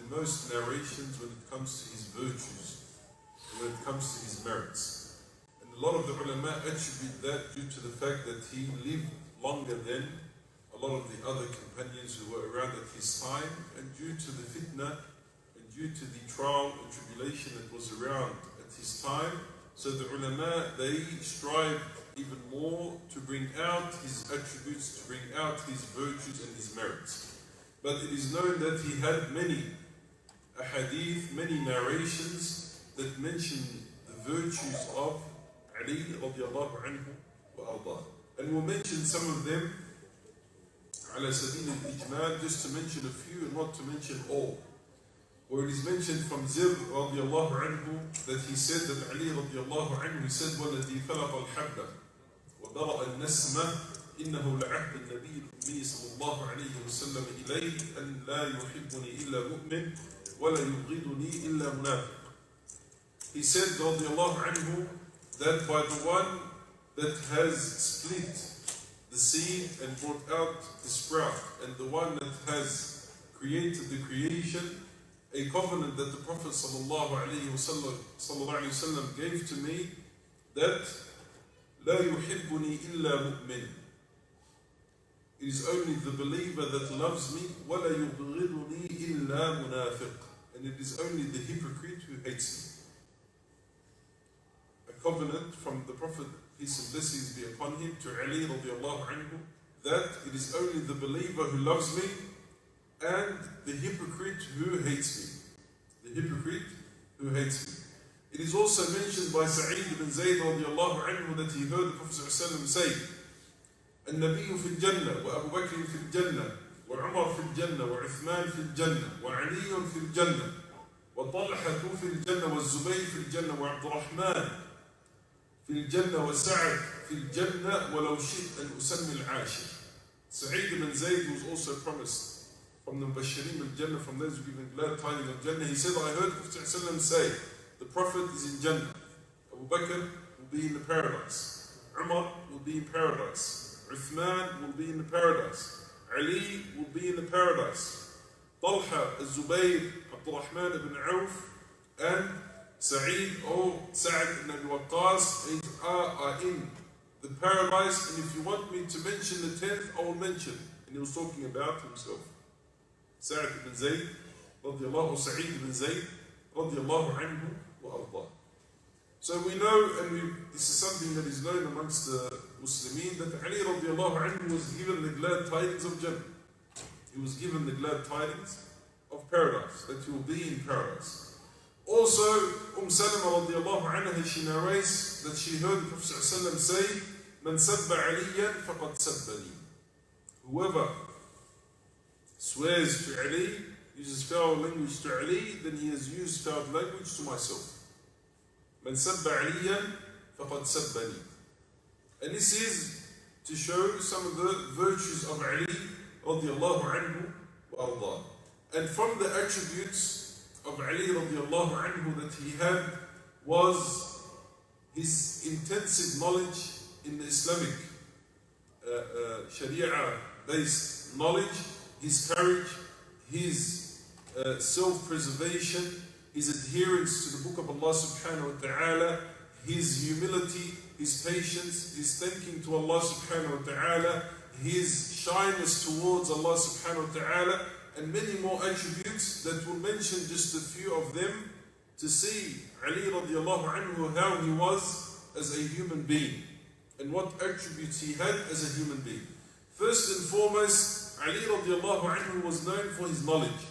the most narrations when it comes to his virtues, and when it comes to his merits. And a lot of the ulama attribute that due to the fact that he lived longer than a lot of the other companions who were around at his time, and due to the fitna, and due to the trial and tribulation that was around at his time. So the ulama, they strive even more to bring out his attributes, to bring out his virtues and his merits. But it is known that he had many ahadith, many narrations that mention the virtues of Ali radiallahu anhu wa ardah. And we'll mention some of them ala sabil al-ijmal, just to mention a few and not to mention all. Where it is mentioned from Zir radiallahu anhu that he said that Ali radiallahu anhu, he said, وَالَّذِي فَلَقَ الْحَبَّ وَبَرَأَ النَّسْمَ إِنَّهُ لَعَهْدُ النَّبِيِّ الْأُمِّيِّ صلى الله عليه وسلم إِلَيْهِ أَنْ لَا يُحِبُّنِي إِلَّا مُؤْمِنٌ وَلَا يُبْغِضُنِي إِلَّا مُنَافِقٌ. He said radiallahu anhu that by the one that has split the seed and brought out the sprout, and the one that has created the creation, a covenant that the Prophet sallallahu alayhi wasallam gave to me, that لا يحبني إلا مؤمن. It is only the believer that loves me, ولا يبغضني إلا منافق. And it is only the hypocrite who hates me. A covenant from the Prophet, peace and blessings be upon him, to Ali radiallahu anhu, that it is only the believer who loves me and the hypocrite who hates me. The hypocrite who hates me. It is also mentioned by Sa'id ibn Zayd radiallahu anhu that he heard the Prophet say, النبي في الجنة وأبو بكر في الجنة وعمر في الجنة وعثمان في الجنة وعلي في الجنة وطلحة في الجنة والزبير في الجنة وعبد الرحمن في الجنة وسعد في الجنة ولو شئت أن أسمي العاشر. Sa'id ibn Zayd was also promised from the Mubashirin al-Jannah, from those who give glad tidings of Jannah. He said, I heard the Prophet say, the Prophet is in Jannah. Abu Bakr will be in the paradise. Umar will be in paradise. Uthman will be in the paradise. Ali will be in the paradise. Talha, Zubayr, Abdul Rahman ibn Auf, and Sa'id or Sa'd ibn Abi Waqqas are in the paradise. And if you want me to mention the 10th, I will mention. And he was talking about himself. Sa'd ibn Zayd, radiallahu, Sa'id ibn Zayd, radiallahu anhu wa ardah. So we know, and this is something that is known amongst the Muslimin, that Ali radiallahu anhu was given the glad tidings of Jannah. He was given the glad tidings of paradise, that he will be in paradise. Also, Salama radiallahu anha, she narrates that she heard the Prophet say, Man sabba aliyan faqad sabbani. Whoever swears to Ali, uses foul language to Ali, then he has used foul language to myself. Man sabba aliyan faqad sabbani. And this is to show some of the virtues of Ali radiallahu anhu wa ardah. And from the attributes of Ali radiallahu anhu that he had was his intensive knowledge in the Islamic Sharia-based knowledge, his courage, his self-preservation, his adherence to the Book of Allah subhanahu wa ta'ala, his humility, his patience, his thanking to Allah subhanahu wa ta'ala, his shyness towards Allah subhanahu wa ta'ala, and many more attributes that we'll mention just a few of them to see Ali radiallahu anhu, how he was as a human being and what attributes he had as a human being. First and foremost, Ali radiallahu anhu was known for his knowledge.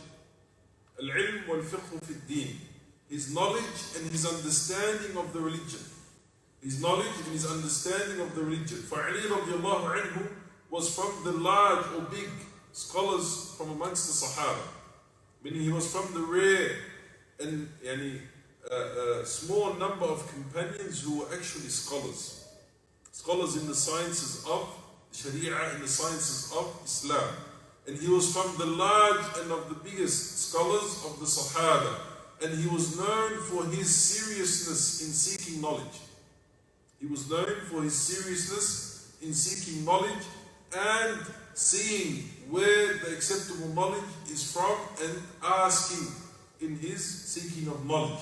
Al-ilm wal-fiqh fi ad-din. His knowledge and his understanding of the religion. His knowledge and his understanding of the religion. For Ali radiallahu anhu was from the large or big scholars from amongst the Sahaba. Meaning he was from the rare and small number of companions who were actually scholars. Scholars in the sciences of Sharia, in the sciences of Islam. And he was from the large and of the biggest scholars of the Sahaba. And he was known for his seriousness in seeking knowledge. He was known for his seriousness in seeking knowledge and seeing where the acceptable knowledge is from and asking in his seeking of knowledge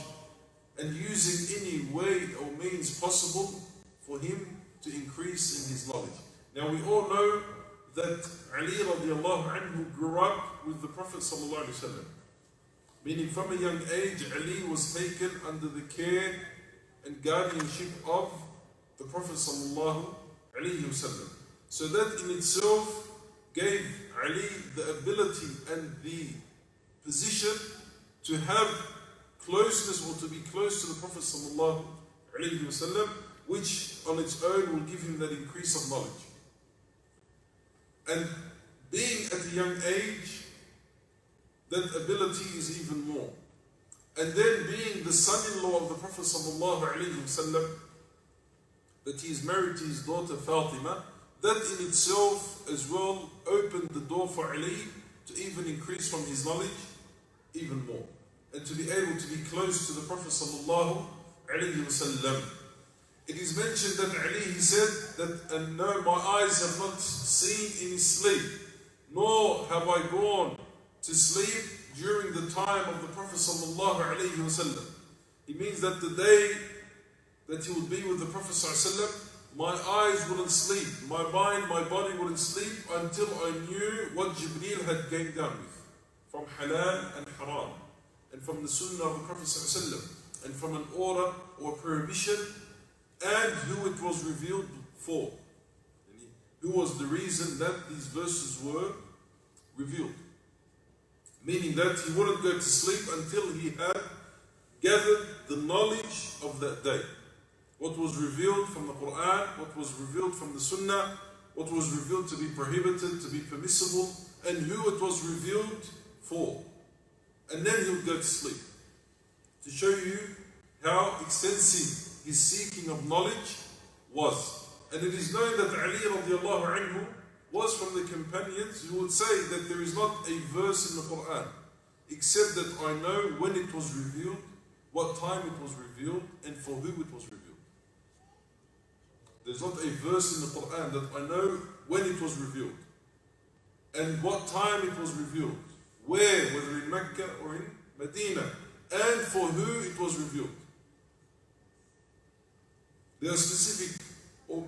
and using any way or means possible for him to increase in his knowledge. Now we all know that Ali radiallahu anhu grew up with the Prophet sallallahu alaihi wasallam. Meaning from a young age, Ali was taken under the care and guardianship of the Prophet sallallahu alaihi wasallam. So that in itself gave Ali the ability and the position to have closeness or to be close to the Prophet sallallahu alaihi wasallam, which on its own will give him that increase of knowledge. And being at a young age, that ability is even more. And then being the son-in-law of the Prophet sallallahu alaihi wasallam, that he is married to his daughter Fatima, that in itself as well opened the door for Ali to even increase from his knowledge even more, and to be able to be close to the Prophet sallallahu alaihi wasallam. It is mentioned that Ali, he said that, and no, my eyes have not seen any sleep, nor have I gone to sleep during the time of the Prophet sallallahu alaihi wasallam. It means that the day that he would be with the Prophet sallallahu alaihi wasallam, my eyes wouldn't sleep, my mind, my body wouldn't sleep until I knew what Jibreel had came down with, from halal and haram, and from the sunnah of the Prophet sallallahu alaihi wasallam, and from an order or prohibition, and who it was revealed for. Who was the reason that these verses were revealed. Meaning that he wouldn't go to sleep until he had gathered the knowledge of that day. What was revealed from the Qur'an, what was revealed from the Sunnah, what was revealed to be prohibited, to be permissible, and who it was revealed for. And then he would go to sleep. To show you how extensive his seeking of knowledge was. And it is known that Ali radiallahu anhu was from the companions who would say that there is not a verse in the Qur'an except that I know when it was revealed, what time it was revealed, and for who it was revealed. There's not a verse in the Qur'an that I know when it was revealed and what time it was revealed, where, whether in Mecca or in Medina, and for who it was revealed. There are specific or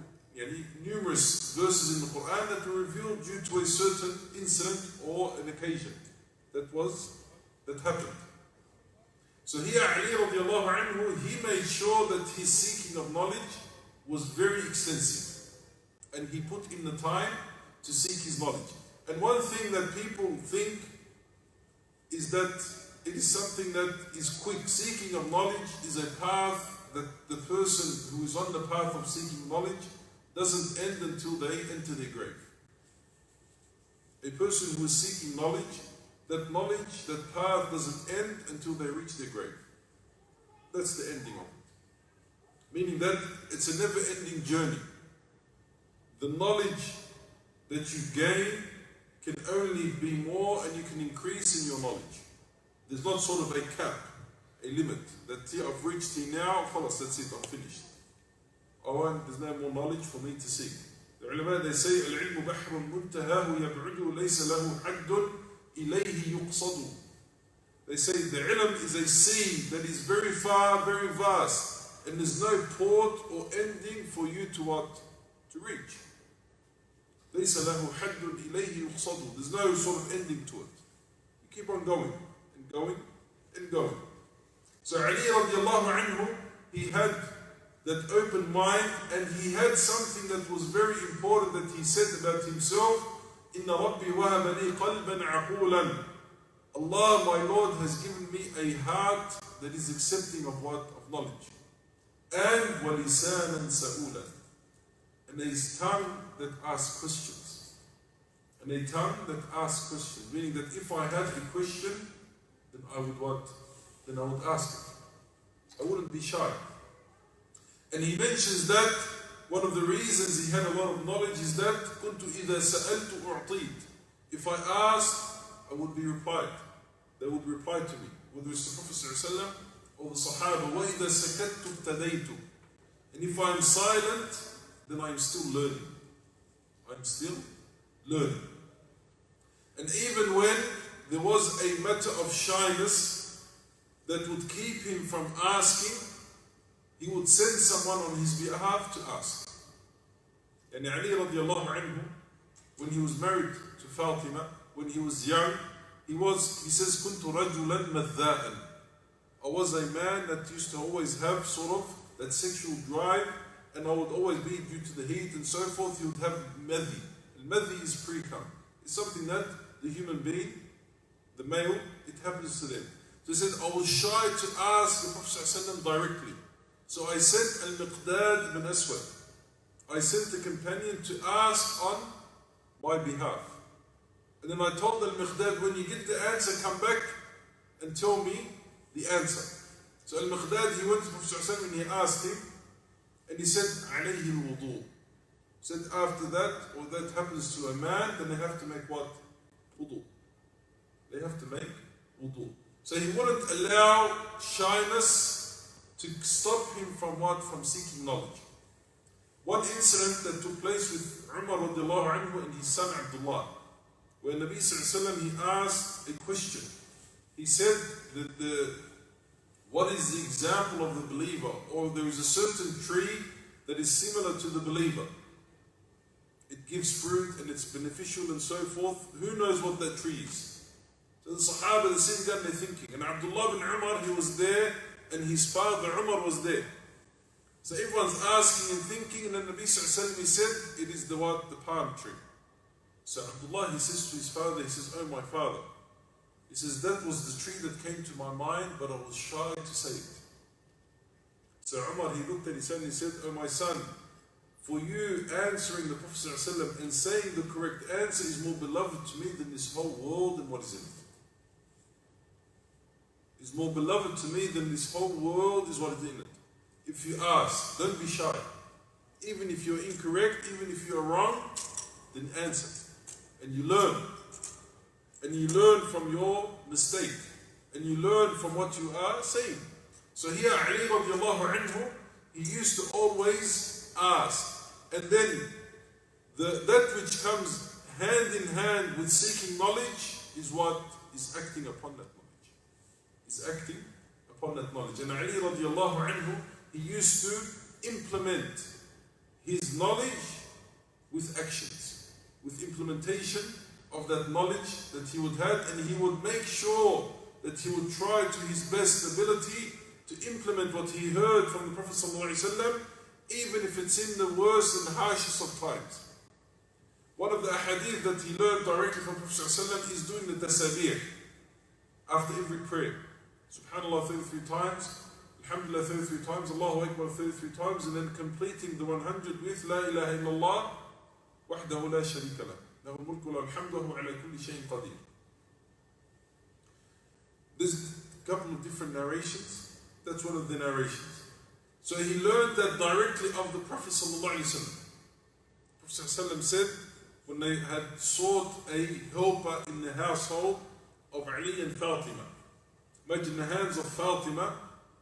numerous verses in the Qur'an that were revealed due to a certain incident or an occasion that happened. So here Ali radiallahu anhu, he made sure that his seeking of knowledge was very extensive, and he put in the time to seek his knowledge. And one thing that people think is that it is something that is quick. Seeking of knowledge is a path that the person who is on the path of seeking knowledge doesn't end until they enter their grave. A person who is seeking knowledge, that path doesn't end until they reach their grave. That's the ending of it. Meaning that it's a never-ending journey. The knowledge that you gain can only be more, and you can increase in your knowledge. There's not sort of a cap, a limit, that I've reached here now, khalas, that's it, I'm finished. There's no more knowledge for me to seek. The ulama, they say, العلم بحر منتهاه يبعد ليس له حد إليه يقصد. They say the ilm is a sea that is very far, very vast, and there's no port or ending for you to what? To reach. ليس له حد إليه يقصد. There's no sort of ending to it. You keep on going and going and going. So Ali radiallahu anhu, he had that open mind, and he had something that was very important that he said about himself. إِنَّ رَبِّي وَهَبَ لِي قَلْبًا عَقُولًا. Allah, my Lord, has given me a heart that is accepting of what? Of knowledge. And وَلِسَانًا سَؤُولًا. And a tongue that asks questions. And a tongue that asks questions. Meaning that if I had a question, then I would what? Then I would ask it. I wouldn't be shy. And he mentions that one of the reasons he had a lot of knowledge is that كنت إذا سألت أعطيت. If I asked, I would be replied. They would reply to me. Whether it's the Prophet ﷺ or the Sahaba. وإذا سكت ابتديت. And if I'm silent, then I'm still learning. I'm still learning. And even when there was a matter of shyness, that would keep him from asking, he would send someone on his behalf to ask. And Ali radiallahu anhu, when he was married to Fatima, when he was young, he says, كنت رجلا مذاءً. I was a man that used to always have sort of that sexual drive, and I would always be, due to the heat and so forth, he would have madhi. Madhi is pre-cum. It's something that the human being, the male, it happens to them. So he said, I was shy to ask the Prophet ﷺ directly. So I sent Al-Miqdad ibn Aswad. I sent the companion to ask on my behalf. And then I told Al-Miqdad, when you get the answer, come back and tell me the answer. So Al-Miqdad, he went to the Prophet ﷺ and he asked him, and he said, alayhi al-wudu. Said after that, or that happens to a man, then they have to make what? Wudu. They have to make wudu. So he wouldn't allow shyness to stop him from what? From seeking knowledge. One incident that took place with Umar radiallahu anhu and his son Abdullah, where Nabi sallallahu alayhi wa sallam, he asked a question. He said that what is the example of the believer? Or there is a certain tree that is similar to the believer. It gives fruit and it's beneficial and so forth. Who knows what that tree is? So the Sahaba, the same guy, they're thinking. And Abdullah bin Umar, he was there, and his father Umar was there. So everyone's asking and thinking, and then Nabi sallallahu alayhi wa sallam, he said, it is the what? The palm tree. So Abdullah, he says to his father, he says, oh my father. He says, that was the tree that came to my mind, but I was shy to say it. So Umar, he looked at his son and he said, oh my son, for you answering the Prophet ﷺ and saying the correct answer is more beloved to me than this whole world and what is in it. Is more beloved to me than this whole world is what is in it. If you ask, don't be shy. Even if you're incorrect, even if you're wrong, then answer. And you learn. And you learn from your mistake. And you learn from what you are saying. So here, Ali radiallahu anhu, he used to always ask. And then, that which comes hand in hand with seeking knowledge is what is acting upon that knowledge. Is acting upon that knowledge. And Ali radiallahu anhu, he used to implement his knowledge with actions, with implementation of that knowledge that he would have, and he would make sure that he would try to his best ability to implement what he heard from the Prophet ﷺ, even if it's in the worst and harshest of times. One of the ahadith that he learned directly from the Prophet ﷺ is doing the tasabih after every prayer. Subhanallah 33 times, Alhamdulillah 33 times, Allahu Akbar 33 times, and then completing the 100 with La ilaha illallah wahdahu la sharika lah. Lahu al-mulku wa al-hamdu wa huwa ala kulli shay'in qadir. There's a couple of different narrations. That's one of the narrations. So he learned that directly of the Prophet sallallahu alaihi wasallam. The Prophet sallallahu alaihi wasallam said, when they had sought a helper in the household of Ali and Fatima. Imagine the hands of Fatima,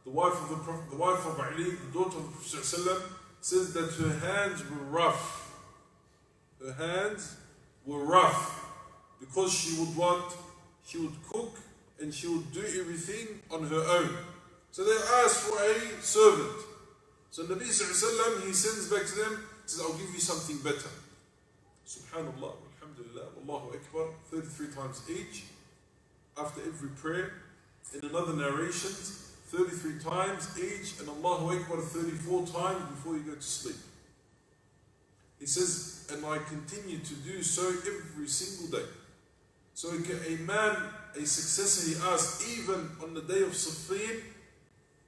the wife of the Prophet, the wife of Ali, the daughter of the Prophet ﷺ, says that her hands were rough. Her hands were rough because she would what? She would cook and she would do everything on her own. So they asked for a servant. So Nabi ﷺ, he sends back to them, says, I'll give you something better. Subhanallah, alhamdulillah, Allahu Akbar, 33 times each, after every prayer. In another narration, 33 times each, and Allahu Akbar 34 times before you go to sleep. He says, and I continue to do so every single day. So a man, a successor, he asked, even on the day of Siffin,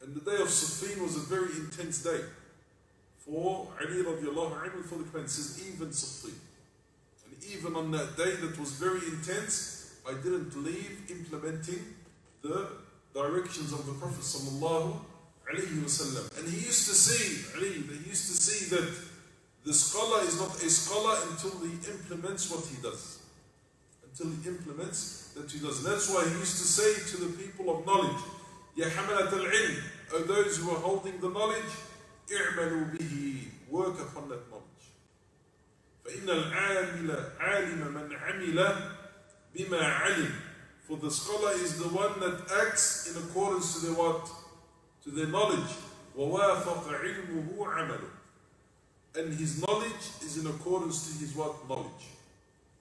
and the day of Siffin was a very intense day for Ali radiallahu anhu, for the Quran says, even Siffin. And even on that day that was very intense, I didn't leave implementing the directions of the Prophet sallallahu alaihi wasallam. And he used to see, Ali, he used to see that the scholar is not a scholar until he implements what he does. Until he implements that he does. And that's why he used to say to the people of knowledge, Ya hamalat al-ilm, O those who are holding the knowledge, i'malu bihi, work upon that knowledge. فَإِنَّ الْعَالِمَ مَنْ عَمِلَ بِمَا عَلِمَ For the scholar is the one that acts in accordance to their what? To their knowledge. وَوَافَقَ عِلْمُهُ عَمَلُهُ. And his knowledge is in accordance to his what? Knowledge.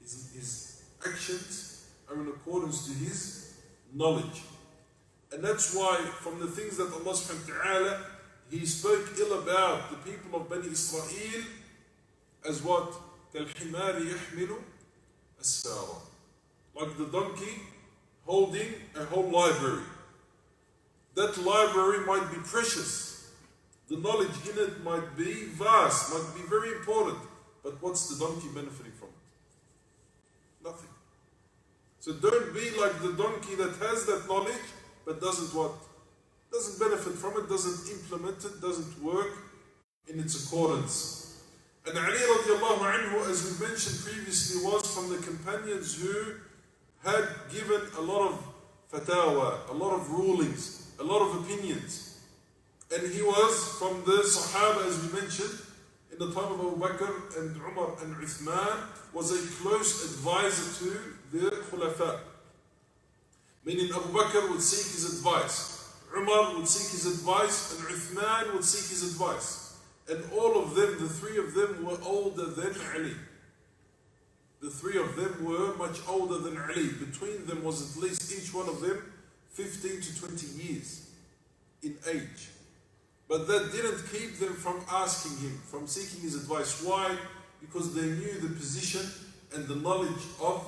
His actions are in accordance to his knowledge. And that's why from the things that Allah subhanahu wa ta'ala, He spoke ill about the people of Bani Israel as what? كَالْحِمَارِ يَحْمِلُ أَسْفَارًا. Like the donkey holding a whole library. That library might be precious. The knowledge in it might be vast, might be very important. But what's the donkey benefiting from it? Nothing. So don't be like the donkey that has that knowledge but doesn't what? Doesn't benefit from it, doesn't implement it, doesn't work in its accordance. And Ali radiallahu anhu, as we mentioned previously, was from the companions who had given a lot of fatwa, a lot of rulings, a lot of opinions. And he was from the Sahaba, as we mentioned, in the time of Abu Bakr and Umar and Uthman, was a close advisor to the Khulafa. Meaning Abu Bakr would seek his advice, Umar would seek his advice, and Uthman would seek his advice. And all of them, the three of them, were older than Ali. The three of them were much older than Ali. Between them was at least each one of them 15 to 20 years in age. But that didn't keep them from asking him, from seeking his advice. Why? Because they knew the position and the knowledge of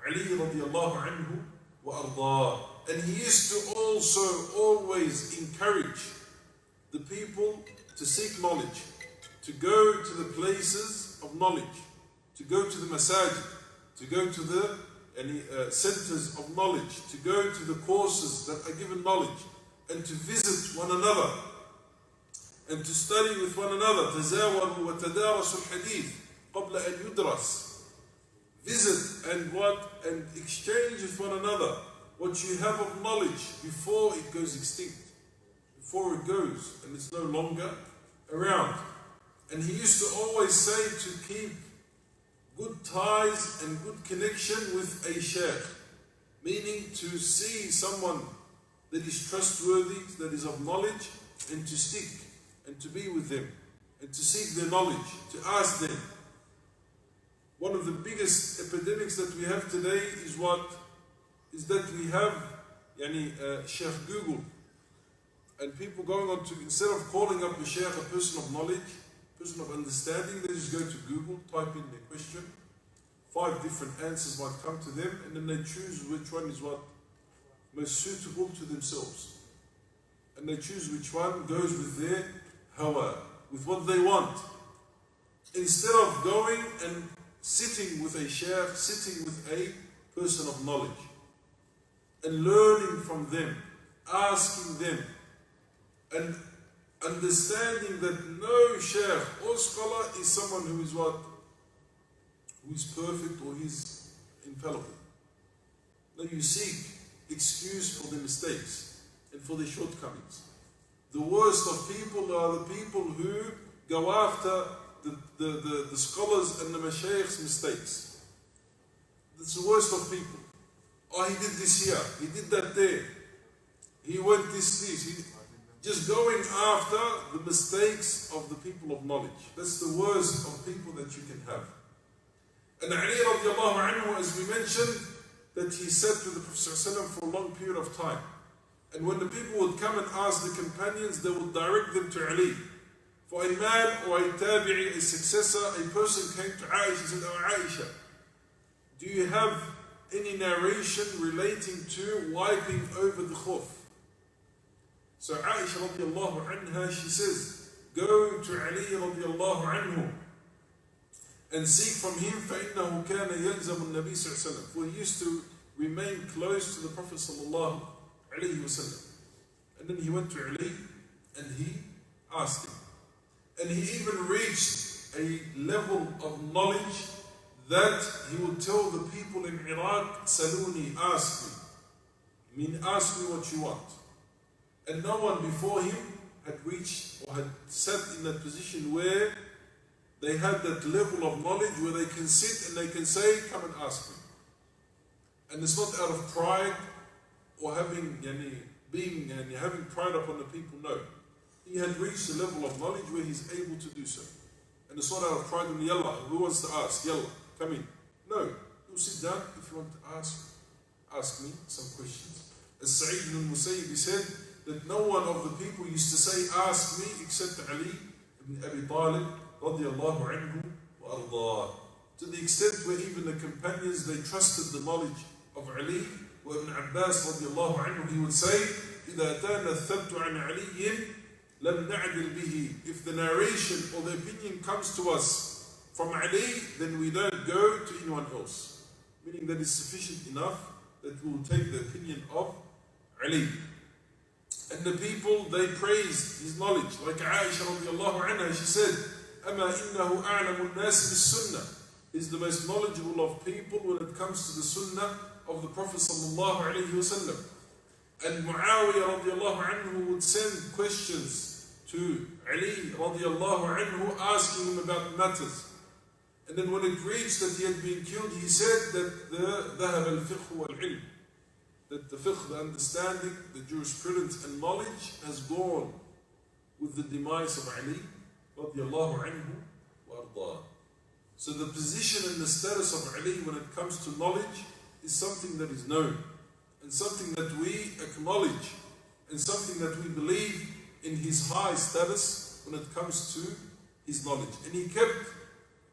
Ali radiallahu anhu wa ardah. And he used to also always encourage the people to seek knowledge, to go to the places of knowledge, to go to the masajid, to go to the centers of knowledge, to go to the courses that are given knowledge, and to visit one another, and to study with one another. تزاوروا وتدارسوا الحديث قبل أن يدرس. Visit and what? And exchange with one another what you have of knowledge before it goes extinct, before it goes and it's no longer around. And he used to always say to keep good ties and good connection with a sheikh, meaning to see someone that is trustworthy, that is of knowledge, and to stick and to be with them and to seek their knowledge, to ask them. One of the biggest epidemics that we have today is what? Is that we have Sheikh Google, and people going on to, instead of calling up the Sheikh, a person of knowledge, person of understanding, they just go to Google, type in their question, 5 different answers might come to them, and then they choose which one is what? Most suitable to themselves. And they choose which one goes with their hawa, with what they want. Instead of going and sitting with a sheikh, sitting with a person of knowledge, and learning from them, asking them, and understanding that no sheikh or scholar is someone who is what? Who is perfect or is infallible. No, you seek excuse for the mistakes and for the shortcomings. The worst of people are the people who go after the scholars and the mashaykh's mistakes. That's the worst of people. Oh, he did this here, he did that there, he went this. Just going after the mistakes of the people of knowledge. That's the worst of people that you can have. And Ali radiallahu anhu, as we mentioned, that he sat with the Prophet for a long period of time. And when the people would come and ask the companions, they would direct them to Ali. For a man or a tabi'i, a successor, a person came to Aisha and said, "Oh Aisha, do you have any narration relating to wiping over the khuf?" So Aisha radiallahu anha, she says, go to Ali radiallahu anhu and seek from him, فَإِنَّهُ كَانَ يَلْزَمُ النَّبِي صلى الله عليه وسلم. For he used to remain close to the Prophet sallallahu alayhi wa sallam. And then he went to Ali and he asked him. And he even reached a level of knowledge that he would tell the people in Iraq, Saluni, ask me. I mean, ask me what you want. And no one before him had reached or had sat in that position where they had that level of knowledge where they can sit and they can say, come and ask me. And it's not out of pride or having having pride upon the people, no. He had reached a level of knowledge where he's able to do so. And it's not out of pride on yalla, who wants to ask? Yalla, come in. No, you sit down if you want to ask me some questions. As Sa'id ibn Musayyib said that no one of the people used to say, ask me, except Ali ibn Abi Talib, radiyallahu anhu wa ardah. To the extent where even the companions, they trusted the knowledge of Ali, wa Ibn Abbas radiyallahu anhu, he would say, إِذَا أَتَانَا الثَّبْتُ عَنْ عَلِيٍّ لَمْ نَعْدِلْ بِهِ. If the narration or the opinion comes to us from Ali, then we don't go to anyone else. Meaning that it's sufficient enough that we will take the opinion of Ali. And the people, they praised his knowledge. Like Aisha radiallahu anha, she said, أَمَا إِنَّهُ أَعْلَمُ النَّاسِ بِالسُّنَّةِ. He's the most knowledgeable of people when it comes to the sunnah of the Prophet sallallahu alayhi wasallam. And Muawiyah radiallahu anhu would send questions to Ali radiallahu anhu, asking him about matters. And then when it reached that he had been killed, he said that ذهب الفقه والعلم, that the fiqh, the understanding, the jurisprudence and knowledge has gone with the demise of Ali radiallahu anhu wa ardah. So the position and the status of Ali when it comes to knowledge is something that is known, and something that we acknowledge, and something that we believe in his high status when it comes to his knowledge. And he kept,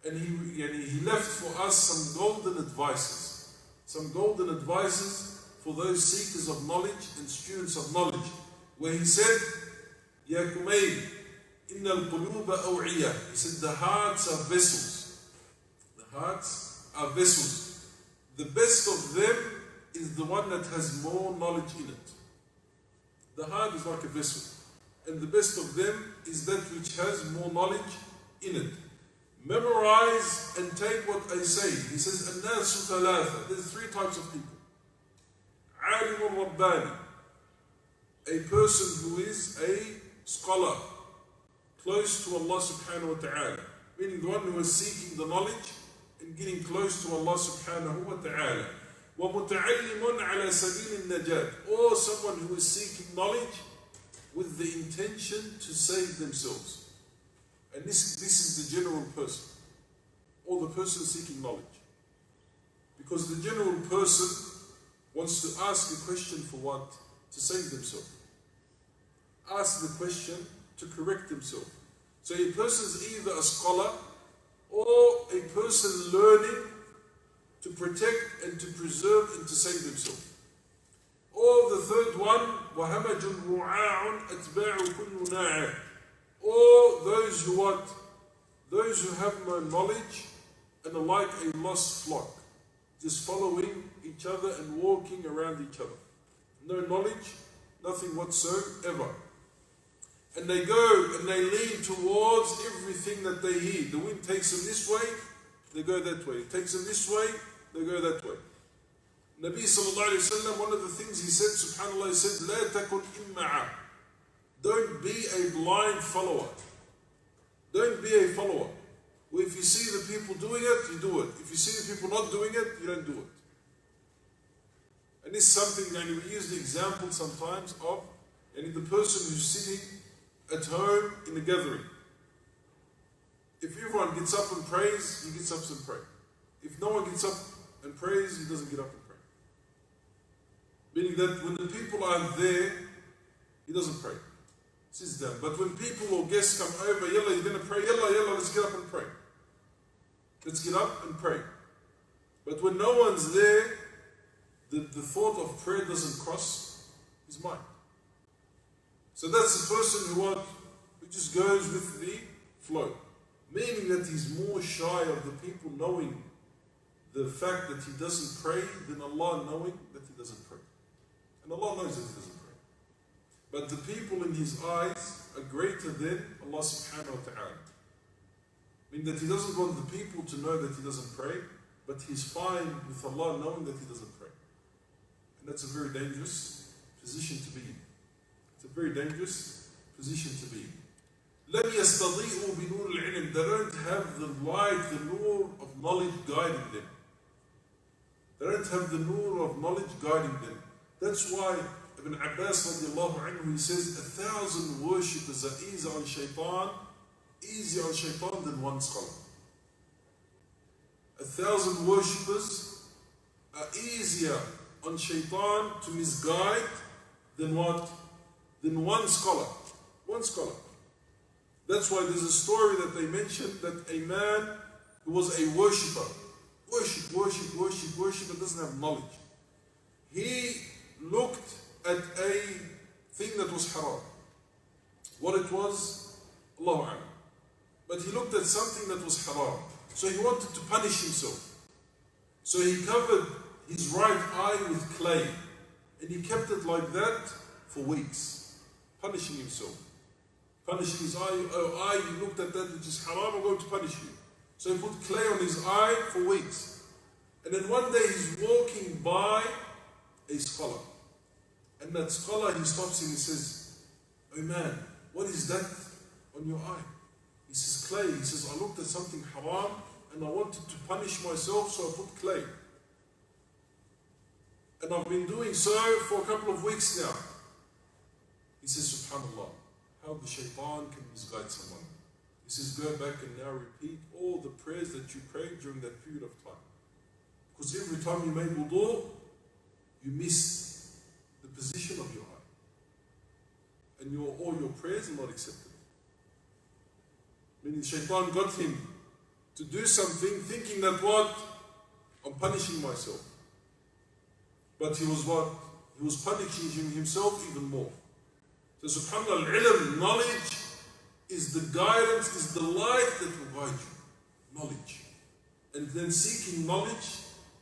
and he left for us some golden advices. Some golden advices for those seekers of knowledge and students of knowledge. Where he said, Ya Kumayl, Inna al-quluba aw'iyah. He said, the hearts are vessels. The hearts are vessels. The best of them is the one that has more knowledge in it. The heart is like a vessel. And the best of them is that which has more knowledge in it. Memorize and take what I say. He says, الناس ثلاثة. There's three types of people. عالم رباني. A person who is a scholar, close to Allah subhanahu wa ta'ala. Meaning the one who is seeking the knowledge and getting close to Allah subhanahu wa ta'ala. ومتعلم على سبيل النجاة. Or someone who is seeking knowledge with the intention to save themselves. And this is the general person, or the person seeking knowledge. Because the general person wants to ask a question for what? To save themselves. Ask the question to correct themselves. So a person is either a scholar or a person learning to protect and to preserve and to save themselves. Or the third one, وَهَمَجٌ رُعَاعٌ أَتْبَاعُ كُلُّ نَاعٍ. Or those who what? Those who have no knowledge and are like a lost flock, just following each other and walking around each other. No knowledge, nothing whatsoever. And they go and they lean towards everything that they hear. The wind takes them this way, they go that way. It takes them this way, they go that way. Nabi sallallahu alayhi wa sallam, one of the things he said, subhanAllah, he said, لا تكن إمعا. Don't be a blind follower. Don't be a follower. Well, if you see the people doing it, you do it. If you see the people not doing it, you don't do it. And this is something, and we use the example sometimes of the person who's sitting at home in a gathering. If everyone gets up and prays, he gets up and prays. If no one gets up and prays, he doesn't get up and pray. Meaning that when the people aren't there, he doesn't pray. Sits down. But when people or guests come over, yalla, you're going to pray, yalla, let's get up and pray. Let's get up and pray. But when no one's there, the thought of prayer doesn't cross his mind. So that's the person who just goes with the flow. Meaning that he's more shy of the people knowing the fact that he doesn't pray than Allah knowing that he doesn't pray. And Allah knows that he doesn't pray. But the people in his eyes are greater than Allah subhanahu wa ta'ala. Meaning that he doesn't want the people to know that he doesn't pray, but he's fine with Allah knowing that he doesn't pray. And that's a very dangerous position to be in. It's a very dangerous position to be in. لَمْ يَسْتَضِيئُوا بِنُورِ الْعِلْمِ. They don't have the light, the nur of knowledge guiding them. They don't have the nur of knowledge guiding them. That's why Ibn Abbas radiallahu anhu, he says, 1,000 worshippers are easier on shaitan than one scholar. 1,000 worshippers are easier on shaitan to misguide than what? Than one scholar. One scholar. That's why there's a story that they mentioned that a man who was a worshipper, worship, doesn't have knowledge. He looked at a thing that was haram. What it was, Allahu A'lam. But he looked at something that was haram. So he wanted to punish himself. So he covered his right eye with clay. And he kept it like that for weeks. Punishing himself. Punishing his eye. Oh, eye, you looked at that which is haram, I'm going to punish you. So he put clay on his eye for weeks. And then one day he's walking by a scholar. And that scholar, he stops him and he says, "Oh man, what is that on your eye?" He says, "Clay." He says, "I looked at something haram and I wanted to punish myself, so I put clay. And I've been doing so for a couple of weeks now." He says, "SubhanAllah, how the shaitan can misguide someone." He says, "Go back and now repeat all the prayers that you prayed during that period of time. Because every time you made wudu, you missed the position of your eye. And all your prayers are not accepted." Meaning shaitan got him to do something thinking that what? I'm punishing myself. But he was what? He was punishing himself even more. So subhanAllah, al-ilm, knowledge, is the guidance, is the light that will guide you. Knowledge. And then seeking knowledge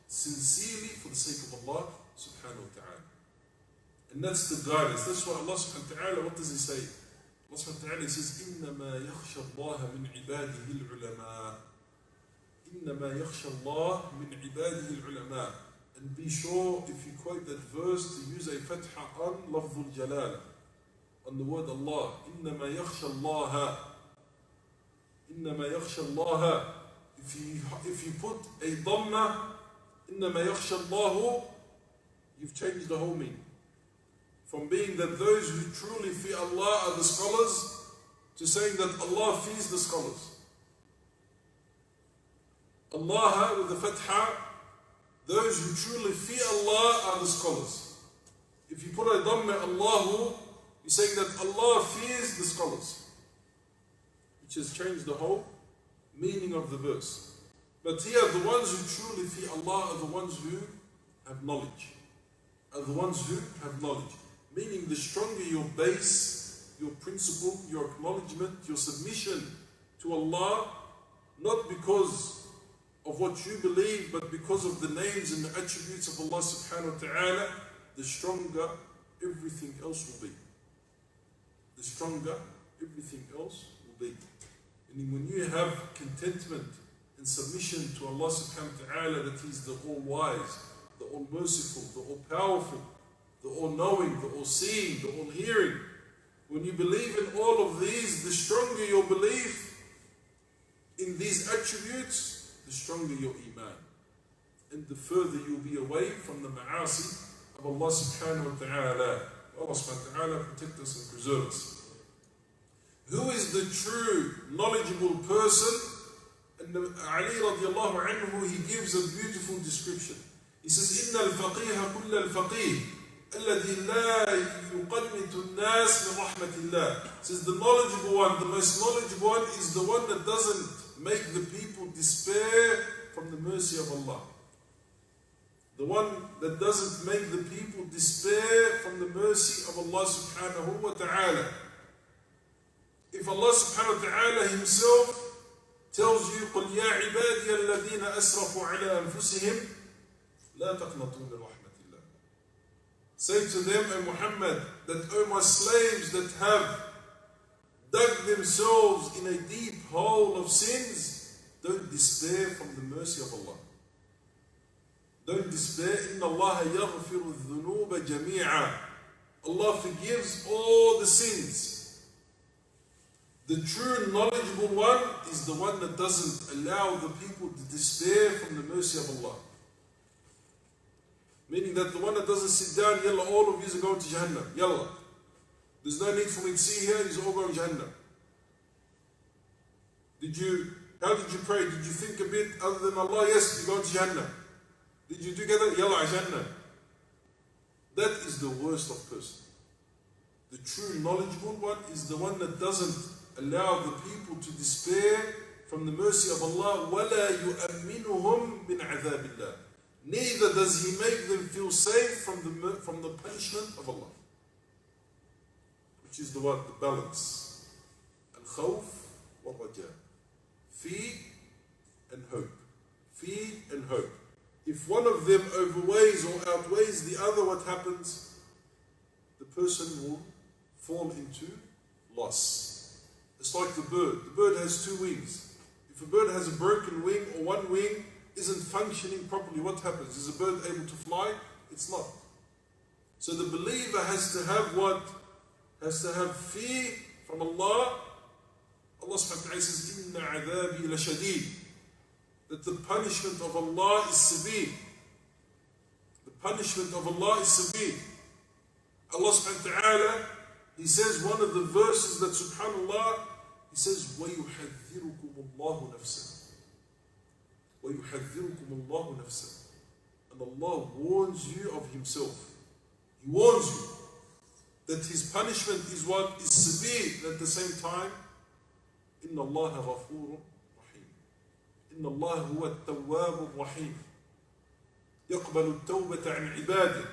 sincerely for the sake of Allah subhanahu wa ta'ala. And that's the guidance. That's why Allah subhanahu wa ta'ala, what does he say? Allah subhanahu wa ta'ala says, إِنَّمَا يَخْشَى اللَّهَ مِنْ عِبَادِهِ الْعُلَمَاءِ. إِنَّمَا يَخْشَى اللَّهَ مِنْ عِبَادِهِ الْعُلَمَاءِ. And be sure, if you quote that verse, to use a fatha on lafzul jalala, on the word Allah. إِنَّمَا يَخْشَى اللَّهَ. إِنَّمَا يَخْشَى اللَّهَ. If you put a dhamma, إِنَّمَا يَخْشَى اللَّهُ, you've changed the whole meaning. From being that those who truly fear Allah are the scholars, to saying that Allah fears the scholars. Allah with the fatha, those who truly fear Allah are the scholars. If you put a dhamma, Allahu, you're saying that Allah fears the scholars, which has changed the whole meaning of the verse. But here, the ones who truly fear Allah are the ones who have knowledge. Are the ones who have knowledge. Meaning, the stronger your base, your principle, your acknowledgement, your submission to Allah, not because of what you believe, but because of the names and the attributes of Allah subhanahu wa ta'ala, the stronger everything else will be. The stronger everything else will be. And when you have contentment and submission to Allah subhanahu wa ta'ala, that He is the all-wise, the all-merciful, the all-powerful, the all-knowing, the all-seeing, the all-hearing, when you believe in all of these, the stronger your belief in these attributes, the stronger your iman. And the further you'll be away from the ma'asi of Allah subhanahu wa ta'ala. Allah subhanahu wa ta'ala protect us and preserve us. Who is the true knowledgeable person? And Ali radiallahu anhu, he gives a beautiful description. He says, إِنَّ الْفَقِيهَ كُلَّ الْفَقِيهِ الَّذِي لَا يُقَنِّتُ النَّاسِ مِنْ رَحْمَةِ اللَّهِ. Says the knowledgeable one, the most knowledgeable one is the one that doesn't make the people despair from the mercy of Allah. The one that doesn't make the people despair from the mercy of Allah subhanahu wa ta'ala. If Allah subhanahu wa ta'ala Himself tells you, قُلْ يَا عِبَادِيَ الَّذِينَ أَسْرَفُوا عَلَىٰ أَنفُسِهِمْ لَا تَقْنَطُوا مِنْ رَحْمَةِ اللَّهِ. Say to them, O Muhammad, that, O my slaves that have dug themselves in a deep hole of sins, don't despair from the mercy of Allah. Don't despair. إِنَّ اللَّهَ يَغْفِرُ الذُّنُوبَ جَمِيعًا. Allah forgives all the sins. The true knowledgeable one is the one that doesn't allow the people to despair from the mercy of Allah. Meaning that the one that doesn't sit down, yalla, all of you are going to Jahannam. Yalla. There's no need for me to see here, you're all going to Jahannam. How did you pray? Did you think a bit other than Allah? Yes, you're going to Jahannam. Did you do together? Yalla, Jahannam. That is the worst of person. The true knowledgeable one is the one that doesn't allow the people to despair from the mercy of Allah. وَلَا يُؤَمِّنُهُمْ مِنْ عَذَابِ اللَّهِ. Neither does He make them feel safe from the punishment of Allah. Which is the what? The balance. Al-khawf wa-raja. Feed and hope. Feed and hope. If one of them overweighs or outweighs the other, what happens? The person will fall into loss. It's like the bird. The bird has two wings. If a bird has a broken wing or one wing isn't functioning properly, what happens? Is a bird able to fly? It's not. So the believer has to have what? Has to have fear from Allah. Allah subhanahu wa ta'ala says, Inna adhabi la shadid. That the punishment of Allah is severe. The punishment of Allah is severe. Allah subhanahu wa ta'ala, He says, one of the verses that subhanallah, He says, وَيُحَذِّرُكُمُ اللَّهُ نَفْسًا. وَيُحَذِّرُكُمُ اللَّهُ نَفْسًا. And Allah warns you of Himself. He warns you that His punishment is what? Is severe. At the same time, إِنَّ اللَّهَ غَفُورٌ رَحِيمٌ. إِنَّ اللَّهَ هُوَ التَّوَّابُ الرَّحِيمُ. يَقْبَلُ التَّوْبَةَ عَنْ عِبَادِهِ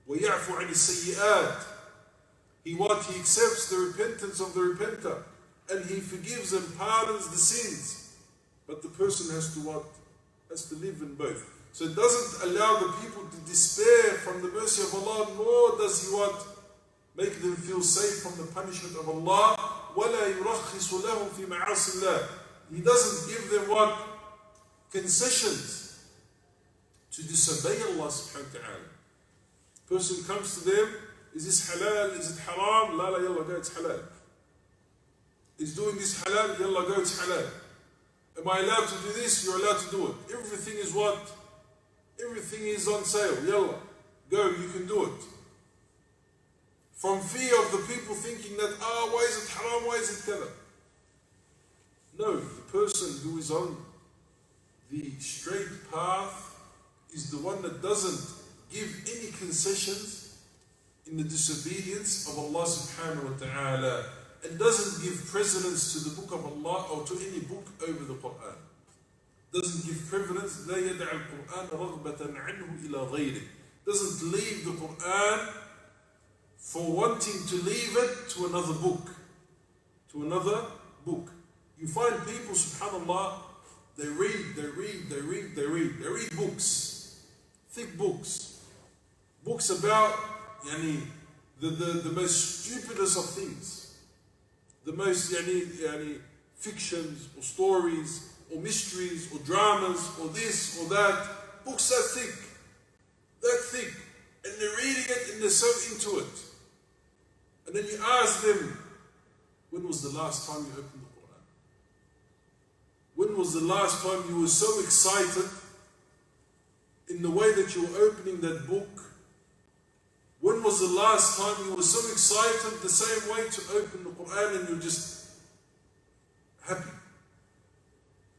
وَيَعْفُ عَنِ السَّيِّئَاتِ. He accepts the repentance of the repenter, and He forgives and pardons the sins. But the person has to what? Has to live in both. So it doesn't allow the people to despair from the mercy of Allah, nor does He what? Make them feel safe from the punishment of Allah. وَلَا يُرَخِّصُ لَهُمْ فِي مَعَاصِ اللَّهِ. He doesn't give them what? Concessions to disobey Allah subhanahu wa ta'ala. Person comes to them, is this halal? Is it haram? La la, yalla, go, it's halal. Is doing this halal? Yalla, go, it's halal. Am I allowed to do this? You're allowed to do it. Everything is what? Everything is on sale. Yalla, go, you can do it. From fear of the people thinking that, why is it haram? Why is it kala? No, the person who is on the straight path is the one that doesn't give any concessions in the disobedience of Allah subhanahu wa ta'ala, and doesn't give precedence to the book of Allah or to any book over the Qur'an. Doesn't give preference. لا يدع القرآن رغبة عنه إلى غيره. Doesn't leave the Qur'an for wanting to leave it to another book. To another book. You find people, subhanallah, they read books. Thick books. Books about the most stupidest of things. The most fictions or stories or mysteries or dramas or this or that. Books that thick. And they're reading it and they're so into it. And then you ask them, when was the last time you opened the Qur'an? When was the last time you were so excited in the way that you were opening that book? When was the last time you were so excited the same way to open the Qur'an and you're just happy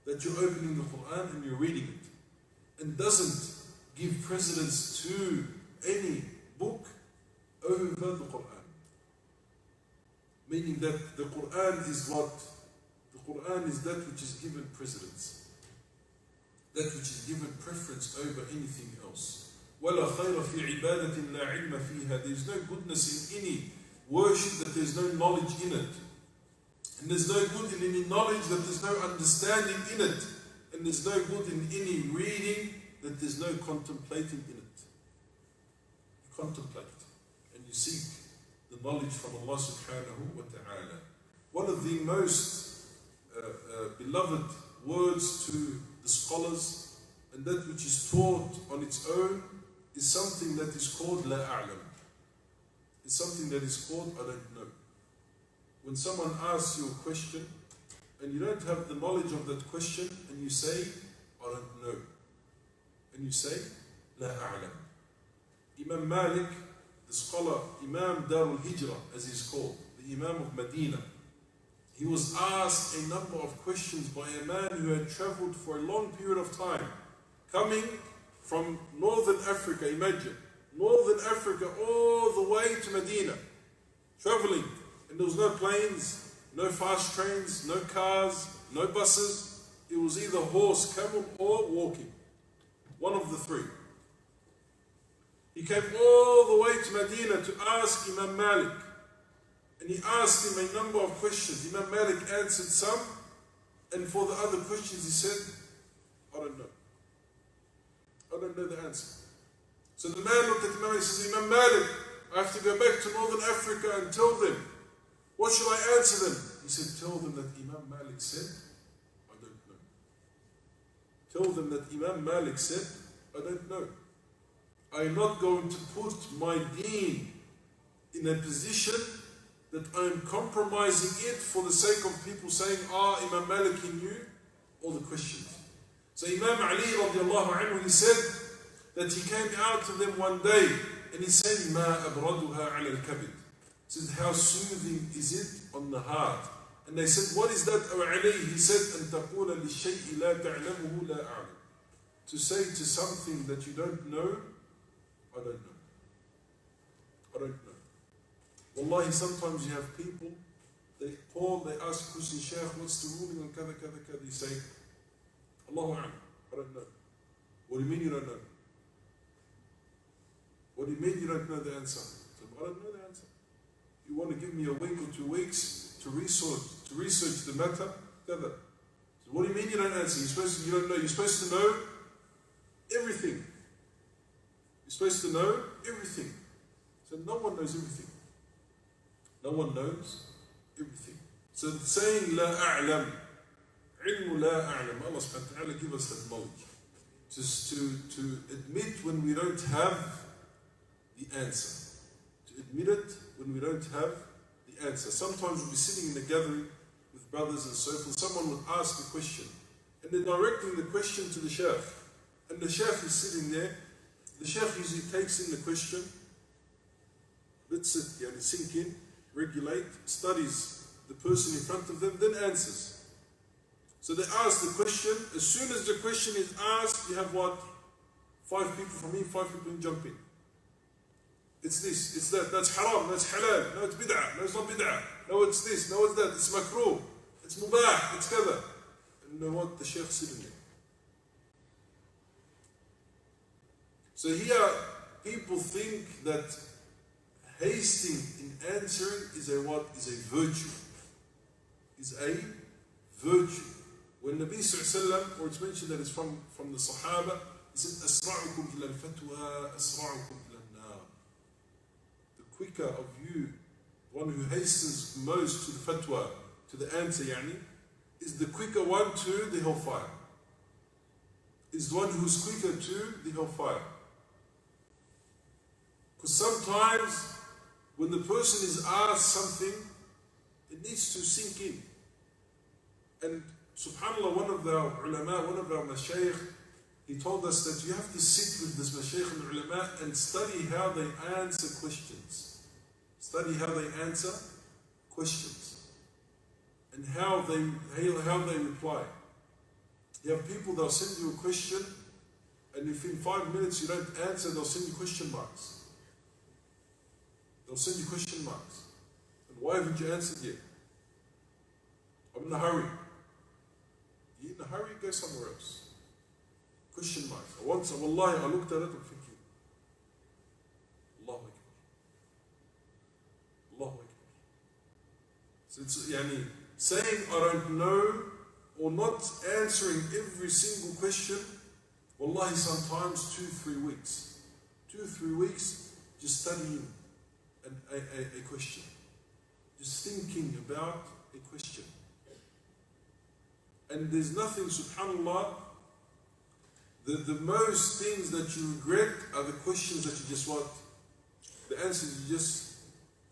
that you're opening the Qur'an and you're reading it, and doesn't give precedence to any book over the Qur'an? Meaning that the Qur'an is what? The Qur'an is that which is given precedence, that which is given preference over anything else. وَلَا خَيْرَ فِي عِبَادَةٍ لَا عِلْمَ فِيهَا. There is no goodness in any worship that there is no knowledge in it. And there's no good in any knowledge that there's no understanding in it. And there's no good in any reading that there's no contemplating in it. You contemplate and you seek the knowledge from Allah subhanahu wa ta'ala. One of the most beloved words to the scholars, and that which is taught on its own, is something that is called la a'lam. It's something that is called I don't know. When someone asks you a question and you don't have the knowledge of that question, and you say I don't know, and you say لا أعلم. Imam Malik, the scholar, Imam Darul Hijrah, as he's called, the Imam of Medina, he was asked a number of questions by a man who had traveled for a long period of time, coming from northern Africa, imagine, northern Africa all the way to Medina, traveling, and there was no planes, no fast trains, no cars, no buses. It was either horse, camel, or walking, one of the three. He came all the way to Medina to ask Imam Malik, and he asked him a number of questions. Imam Malik answered some, and for the other questions he said, I don't know. I don't know the answer. So the man looked at Imam Malik and says, Imam Malik, I have to go back to northern Africa and tell them. What should I answer them? He said, tell them that Imam Malik said, I don't know. Tell them that Imam Malik said, I don't know. I'm not going to put my deen in a position that I'm compromising it for the sake of people saying, Imam Malik, he knew all the questions. So Imam Ali radiallahu anhu, he said that he came out to them one day and he said, Ma abraduha ala al-kabid. He said, how soothing is it on the heart? And they said, what is that, O Ali? He said, An taqula li shay'i la ta'lamuhu la a'lam. To say to something that you don't know, I don't know. I don't know. Wallahi, sometimes you have people, they call, they ask question, Shaykh, what's the ruling on kada, kada, kada? You say, Allahu a'lam, I don't know. What do you mean you don't know? What do you mean you don't know the answer? So, I don't know the answer. You want to give me a week or 2 weeks to research the matter? Kada. So what do you mean you don't answer? You don't know. You're supposed to know everything. You're supposed to know everything. So no one knows everything. No one knows everything. So saying La a'lam, ilmu la a'lam, Allah subhanahu wa ta'ala give us that knowledge. Just to admit when we don't have the answer. To admit it when we don't have the answer. Sometimes we'll be sitting in a gathering with brothers and so forth. Someone would ask a question and they're directing the question to the Shaykh. And the Shaykh is sitting there. The Shaykh usually takes in the question, lets it sink in, regulate, studies the person in front of them, then answers. So they ask the question. As soon as the question is asked, you have what? 5 people from here, 5 people jump in. It's this, it's that, that's haram, that's halal, no it's bid'ah, no it's not bid'ah, no it's this, no it's that, it's makruh, it's mubah, it's kada. And you know what? The Shaykh sitting there. So here, people think that hasting in answering is a what? Is a virtue. Is a virtue. When Nabi sallallahu alayhi wa sallam, or it's mentioned that it's from the Sahaba, he said, Asra'ukum ila al-fatwa, Asra'ukum ila al-nar. The quicker of you, one who hastens most to the fatwa, to the answer, is the quicker one to the hellfire. Is the one who's quicker to the hellfire. Because sometimes when the person is asked something, it needs to sink in. And subhanAllah, one of our ulama, one of our mashayikh, he told us that you have to sit with this mashayikh and ulama and study how they answer questions. Study how they answer questions. And how they reply. You have people, they'll send you a question, and if in 5 minutes you don't answer, they'll send you question marks. They'll send you question marks. And why haven't you answered yet? I'm in a hurry. You're in a hurry, go somewhere else. Question marks. Wallahi, I looked at it and thinking, Allahu Akbar. Allahu Akbar. So it's saying I don't know or not answering every single question, wallahi, sometimes 2-3 weeks. 2-3 weeks just studying a question. Just thinking about a question. And there's nothing, subhanAllah, the most things that you regret are the questions that you just what? The answers you just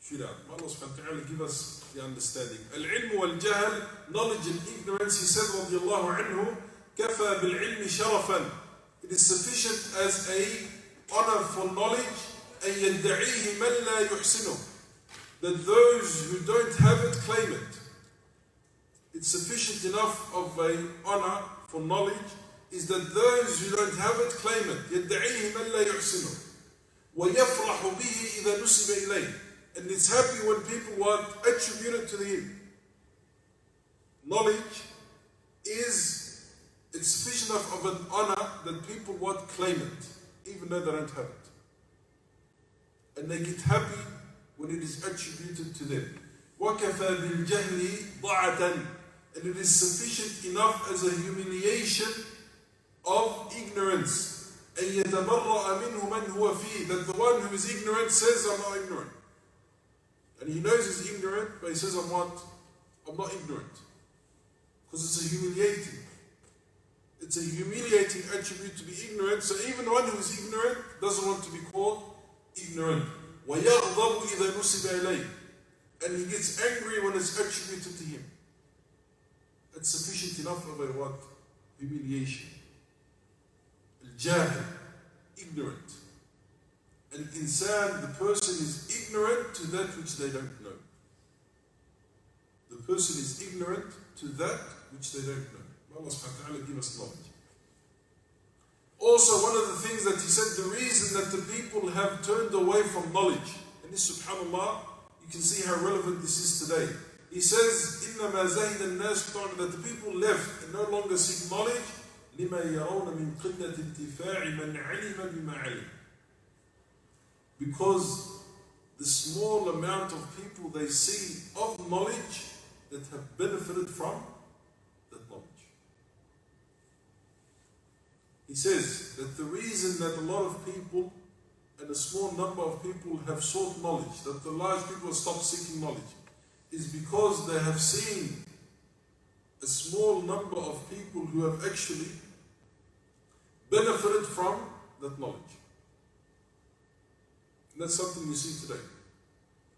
shoot out. Allah subhanahu wa ta'ala give us the understanding. Al-ilm wal-jahl, knowledge and ignorance, he said, radiyallahu anhu, kafa bil-ilmi sharafan. It is sufficient as a honor for knowledge, أن يدعيه من لا يحسنه, that those who don't have it claim it. It's sufficient enough of an honor for knowledge is that those who don't have it claim it. يدعيه من لا يحسنه ويفرح به إذا نسب إليه, and it's happy when people want attributed to him. Knowledge is, it's sufficient enough of an honor that people want claim it, even though they don't have it. And they get happy when it is attributed to them. وَكَفَى بِالْجَهْلِ ضَعَةً, and it is sufficient enough as a humiliation of ignorance. أَن يَتَبَرَّأَ مِنْهُ مَنْ هُوَ فِيهِ, that the one who is ignorant says, I'm not ignorant. And he knows he's ignorant, but he says, I'm not ignorant. Because it's a humiliating. It's a humiliating attribute to be ignorant. So even one who is ignorant doesn't want to be called ignorant. وَيَغْضَبُ إِذَا نُسِبَ إِلَيْهِ, and he gets angry when it's attributed to him. It's sufficient enough of a what? Humiliation. Al-jahil, ignorant. Al-insan, the person is ignorant to that which they don't know. The person is ignorant to that which they don't know. May Allah subhanahu wa ta'ala give us knowledge. Also, one of the things that he said, the reason that the people have turned away from knowledge, and this, subhanAllah, you can see how relevant this is today. He says, إِنَّمَا زَهِدَ النَّاسُ, that the people left and no longer seek knowledge, لِمَا يَرَوْنَ مِنْ قِلَّةِ انْتِفَاعِ مَنْ عَلِمَ بِمَا عَلِمَ, because the small amount of people they see of knowledge that have benefited from that knowledge. He says that the reason that a lot of people and a small number of people have sought knowledge, that the large people have stopped seeking knowledge, is because they have seen a small number of people who have actually benefited from that knowledge. And that's something we see today.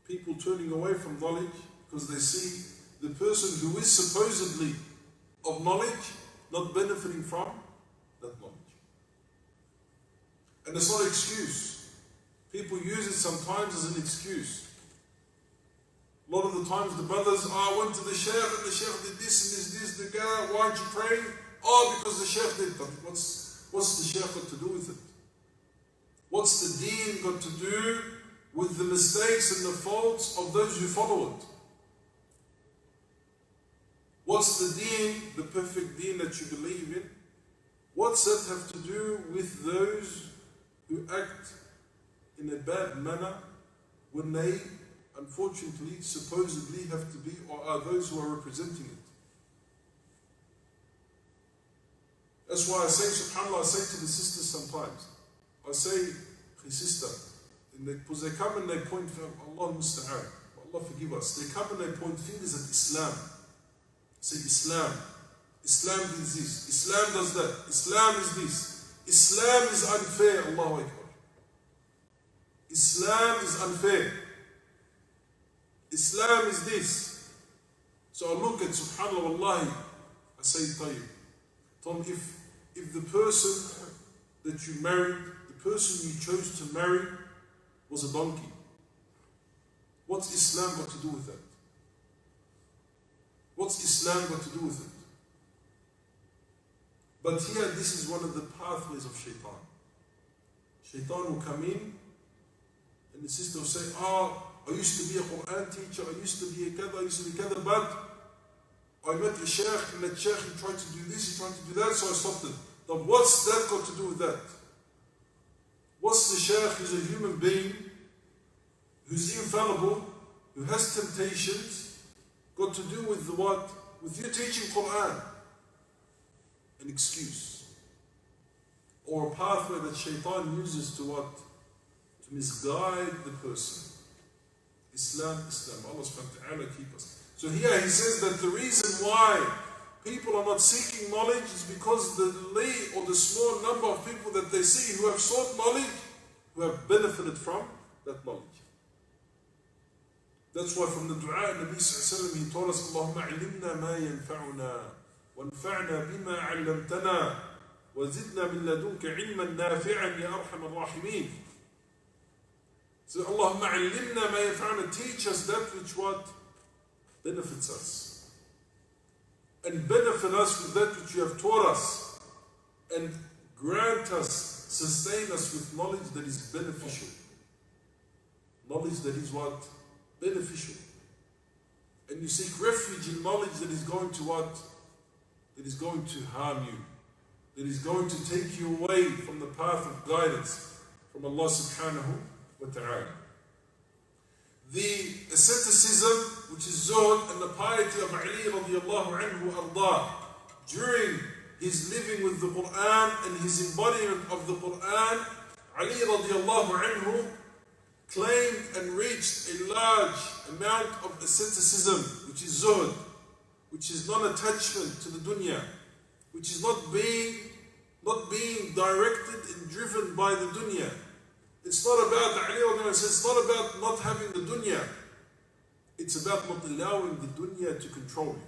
People turning away from knowledge because they see the person who is supposedly of knowledge not benefiting from that knowledge. And it's not an excuse. People use it sometimes as an excuse. A lot of the times the brothers, I went to the Sheikh and the Sheikh did this and this, the guy, why aren't you praying? Oh, because the Sheikh did that. What's the Sheikh got to do with it? What's the deen got to do with the mistakes and the faults of those who follow it? What's the deen, the perfect deen that you believe in? What's that have to do with those who act in a bad manner when they, unfortunately, supposedly have to be, or are those who are representing it? That's why I say, subhanAllah, I say to the sisters sometimes, I say, hey sister, because they come and they point, Allah musta'an, Allah forgive us, they come and they point fingers at Islam. Say Islam. Islam does this. Islam does that. Islam is this. Islam is unfair. Allahu Akbar. Islam is unfair. Islam is this. So I look at subhanAllah, wallahi, I say, Tayyib, Tom, if the person that you married, the person you chose to marry was a donkey, what's Islam got to do with that? What's Islam got to do with it? But here, this is one of the pathways of shaitan. Shaitan will come in and the sister will say, I used to be a Qur'an teacher, I used to be a kada, I used to be kada, but I met a sheikh and that sheikh, he tried to do this, he tried to do that, so I stopped it. Now what's that got to do with that? What's the sheikh who's a human being, who's infallible, who has temptations, got to do with the what? With you teaching Qur'an? An excuse. Or a pathway that shaitan uses to what? To misguide the person. Islam, Islam. Allah subhanahu wa ta'ala keep us. So here he says that the reason why people are not seeking knowledge is because the small number of people that they see who have sought knowledge, who have benefited from that knowledge. That's why from the dua, Nabi sallallahu alayhi wa sallam, he told us, Allahumma alimna ma yanfa'una, wanfa'na bima 'allamtana, وَزِدْنَا مِن لَدُنْكَ عِلْمًا نَافِعًا يَا أَرْحَمَ الرَّاحِمِينَ. So Allahumma allimna ma yanfa'una, teach us that which what benefits us. And benefit us with that which you have taught us. And grant us, sustain us with knowledge that is beneficial. Knowledge that is what? Beneficial. And you seek refuge in knowledge that is going to what? That is going to harm you. That is going to take you away from the path of guidance from Allah subhanahu wa ta'ala. The asceticism, which is zuhd, and the piety of Ali radiallahu anhu ardah, during his living with the Qur'an and his embodiment of the Qur'an, Ali radiallahu anhu claimed and reached a large amount of asceticism, which is zuhd, which is non-attachment to the dunya, which is not being directed and driven by the dunya. It's not about, Ali says, it's not about not having the dunya. It's about not allowing the dunya to control you.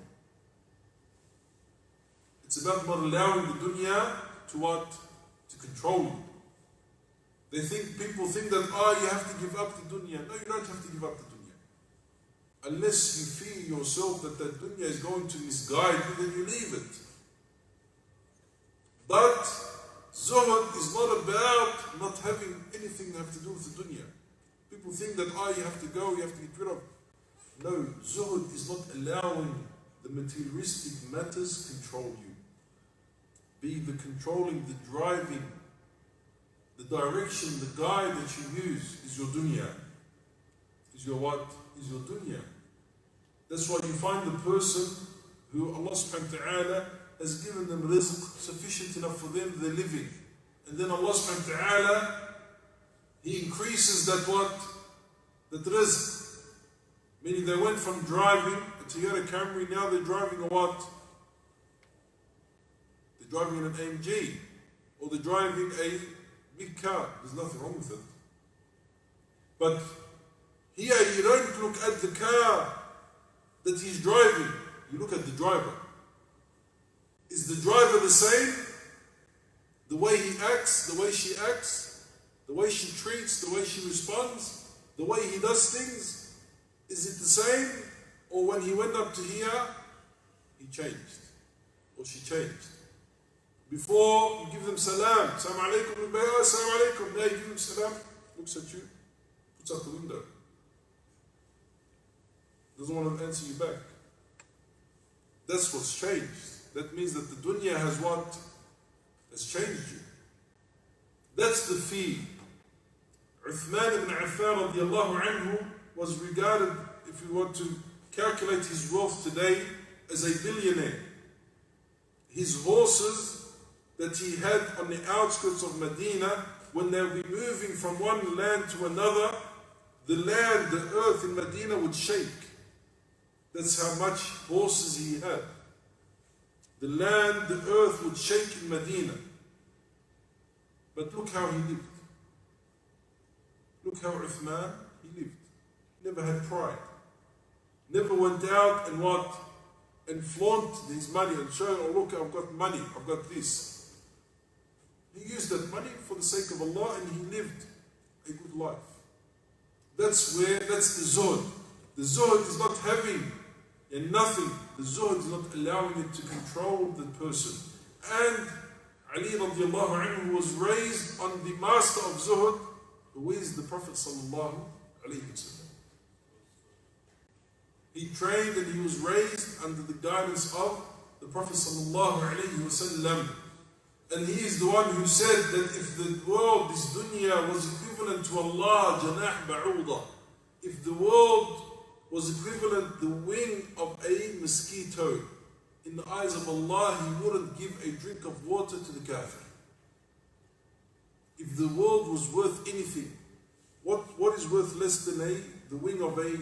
It's about not allowing the dunya to what? To control you. People think that, you have to give up the dunya. No, you don't have to give up the dunya. Unless you feel yourself that dunya is going to misguide you, then you leave it. But zuhd is not about not having anything to have to do with the dunya. People think that, you have to go, you have to get rid of. No, zuhd is not allowing the materialistic matters control you. Be the controlling, the driving, the direction, the guide that you use is your dunya. Is your what? Is your dunya. That's why you find the person who Allah subhanahu wa ta'ala has given them rizq sufficient enough for them, they're living. And then Allah subhanahu wa ta'ala, He increases that what? That rizq. Meaning they went from driving a Toyota Camry, now they're driving a what? They're driving an AMG. Or they're driving a big car. There's nothing wrong with it. But here you don't look at the car that he's driving. You look at the driver. Is the driver the same? The way he acts, the way she acts, the way she treats, the way she responds, the way he does things, is it the same? Or when he went up to here, he changed, or she changed? Before you give them salam, Assalamu alaikum, Assalamu alaikum, now you give them salam, looks at you, puts out the window, doesn't want to answer you back. That's what's changed. That means that the dunya has what? Has changed you. That's the fee. Uthman ibn Affan radiallahu anhu was regarded, if you want to calculate his wealth today, as a billionaire. His horses that he had on the outskirts of Medina, when they would be moving from one land to another, the land, the earth in Medina would shake. That's how much horses he had. The land, the earth would shake in Medina. But look how he lived. Look how Uthman, he lived. Never had pride. Never went out and what? And flaunt his money and show, oh look, I've got money, I've got this. He used that money for the sake of Allah and he lived a good life. That's the zuhd. The zuhd is not having and nothing. The zuhd is not allowing it to control the person. And Ali radiallahu anhu was raised on the master of zuhd, who is the Prophet sallallahu alayhi wa sallam. He trained and he was raised under the guidance of the Prophet sallallahu alayhi wa sallam. And he is the one who said that if the world, this dunya, was equivalent to Allah, janah ba'udah, if the world was equivalent the wing of a mosquito, in the eyes of Allah, He wouldn't give a drink of water to the kafir. If the world was worth anything, what is worth less than the wing of a